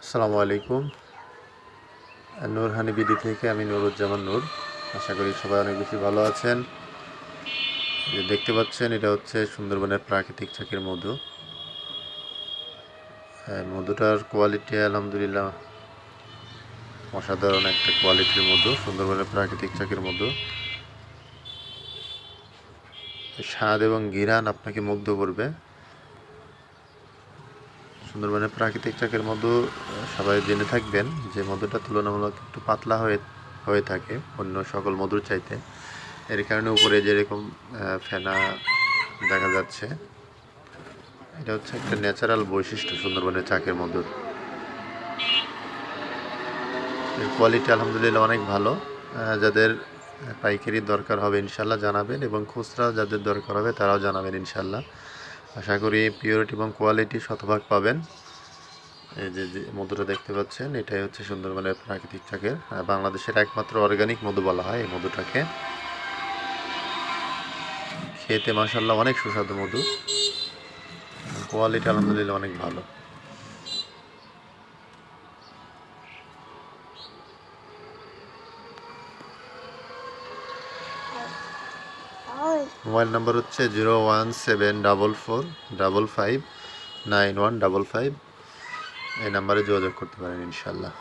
আসসালামু আলাইকুম। নূর হানি বিডি থেকে আমি নুরুজ্জামান নূর। আশা করি সবাই অনেক বেশি ভালো আছেন। যে দেখতে পাচ্ছেন এটা হচ্ছে সুন্দরবনের প্রাকৃতিক চাকের মধু। মধুটার কোয়ালিটি আলহামদুলিল্লাহ অসাধারণ একটা কোয়ালিটির মধু, সুন্দরবনের প্রাকৃতিক চাকের মধু। স্বাদ এবং ঘ্রাণ আপনাকে মুগ্ধ করবে। সুন্দরবনের প্রাকৃতিক চাকের মধু সবাই জেনে থাকবেন যে মধুটা তুলনামূলক একটু পাতলা হয়ে থাকে অন্য সকল মধুর চাইতে। এর কারণে উপরে যেরকম ফেনা দেখা যাচ্ছে, এটা হচ্ছে একটা ন্যাচারাল বৈশিষ্ট্য সুন্দরবনের চাকের মধুর। এর কোয়ালিটি আলহামদুলিল্লাহ অনেক ভালো। যাদের পাইকারি দরকার হবে ইনশাল্লাহ জানাবেন, এবং খুচরা যাদের দরকার হবে তারাও জানাবেন ইনশাল্লাহ। আশা করি পিওরিটি এবং কোয়ালিটি শতভাগ পাবেন। এই যে মধুটা দেখতে পাচ্ছেন, এটাই হচ্ছে সুন্দরবনের প্রাকৃতিক চাকের বাংলাদেশের একমাত্র অর্গানিক মধু বলা হয় এই মধুটাকে। খেতে মাশাআল্লাহ অনেক সুস্বাদু মধু, কোয়ালিটি আলহামদুলিল্লাহ অনেক ভালো। মোবাইল নাম্বার হচ্ছে 01744559155। এই নাম্বারে যোগাযোগ করতে পারেন ইনশাল্লাহ।